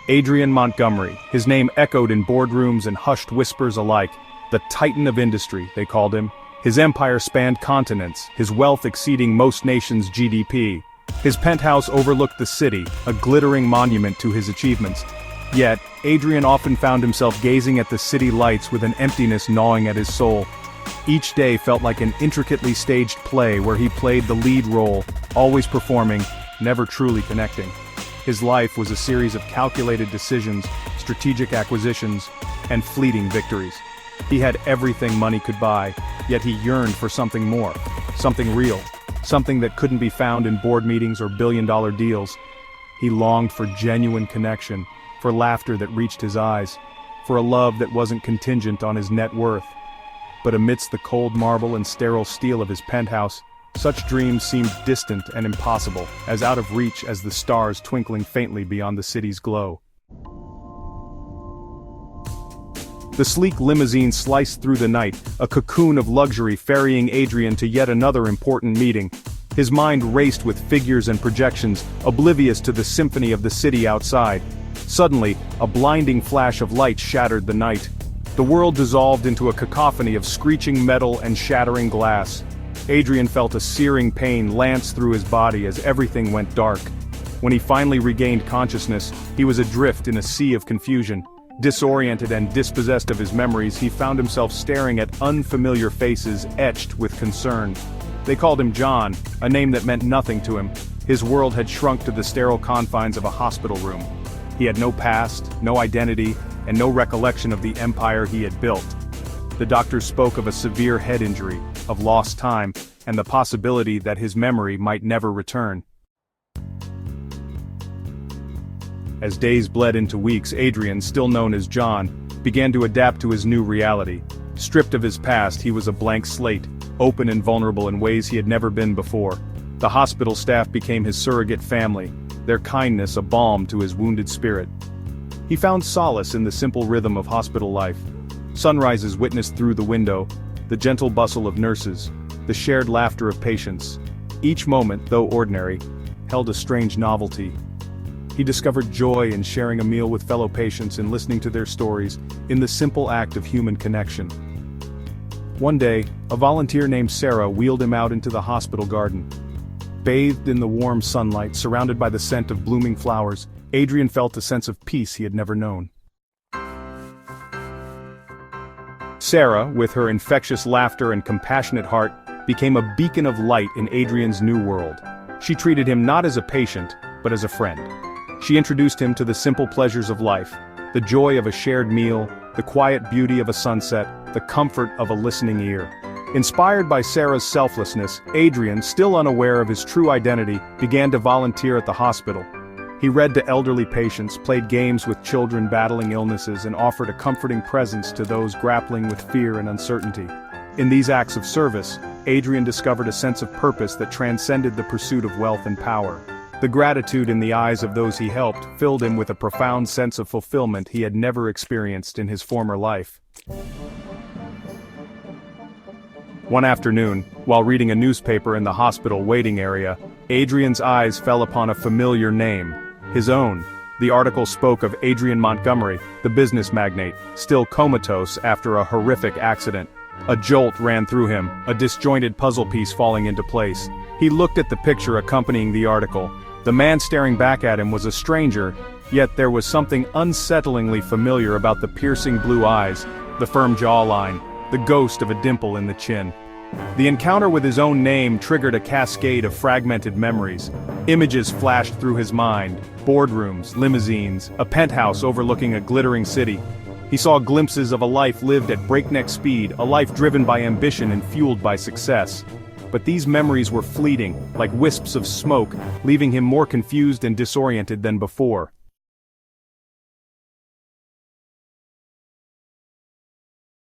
Adrian Montgomery, his name echoed in boardrooms and hushed whispers alike. The Titan of industry, they called him. His empire spanned continents, his wealth exceeding most nations' GDP. His penthouse overlooked the city, a glittering monument to his achievements. Yet, Adrian often found himself gazing at the city lights with an emptiness gnawing at his soul. Each day felt like an intricately staged play where he played the lead role, always performing, never truly connecting. His life was a series of calculated decisions, strategic acquisitions, and fleeting victories. He had everything money could buy, yet he yearned for something more, something real, something that couldn't be found in board meetings or billion-dollar deals. He longed for genuine connection, for laughter that reached his eyes, for a love that wasn't contingent on his net worth. But amidst the cold marble and sterile steel of his penthouse, such dreams seemed distant and impossible, as out of reach as the stars twinkling faintly beyond the city's glow. The sleek limousine sliced through the night, a cocoon of luxury ferrying Adrian to yet another important meeting. His mind raced with figures and projections, oblivious to the symphony of the city outside. Suddenly, a blinding flash of light shattered the night. The world dissolved into a cacophony of screeching metal and shattering glass. Adrian felt a searing pain lance through his body as everything went dark. When he finally regained consciousness, he was adrift in a sea of confusion. Disoriented and dispossessed of his memories, he found himself staring at unfamiliar faces etched with concern. They called him John, a name that meant nothing to him. His world had shrunk to the sterile confines of a hospital room. He had no past, no identity, and no recollection of the empire he had built. The doctors spoke of a severe head injury, of lost time, and the possibility that his memory might never return. As days bled into weeks, Adrian, still known as John, began to adapt to his new reality. Stripped of his past, he was a blank slate, open and vulnerable in ways he had never been before. The hospital staff became his surrogate family, their kindness a balm to his wounded spirit. He found solace in the simple rhythm of hospital life. Sunrises witnessed through the window, the gentle bustle of nurses, the shared laughter of patients. Each moment, though ordinary, held a strange novelty. He discovered joy in sharing a meal with fellow patients and listening to their stories, in the simple act of human connection. One day, a volunteer named Sarah wheeled him out into the hospital garden. Bathed in the warm sunlight, surrounded by the scent of blooming flowers, Adrian felt a sense of peace he had never known. Sarah, with her infectious laughter and compassionate heart, became a beacon of light in Adrian's new world. She treated him not as a patient, but as a friend. She introduced him to the simple pleasures of life, the joy of a shared meal, the quiet beauty of a sunset, the comfort of a listening ear. Inspired by Sarah's selflessness, Adrian, still unaware of his true identity, began to volunteer at the hospital. He read to elderly patients, played games with children battling illnesses, and offered a comforting presence to those grappling with fear and uncertainty. In these acts of service, Adrian discovered a sense of purpose that transcended the pursuit of wealth and power. The gratitude in the eyes of those he helped filled him with a profound sense of fulfillment he had never experienced in his former life. One afternoon, while reading a newspaper in the hospital waiting area, Adrian's eyes fell upon a familiar name, his own. The article spoke of Adrian Montgomery, the business magnate, still comatose after a horrific accident. A jolt ran through him, a disjointed puzzle piece falling into place. He looked at the picture accompanying the article. The man staring back at him was a stranger, yet there was something unsettlingly familiar about the piercing blue eyes, the firm jawline, the ghost of a dimple in the chin. The encounter with his own name triggered a cascade of fragmented memories. Images flashed through his mind: boardrooms, limousines, a penthouse overlooking a glittering city. He saw glimpses of a life lived at breakneck speed, a life driven by ambition and fueled by success. But these memories were fleeting, like wisps of smoke, leaving him more confused and disoriented than before.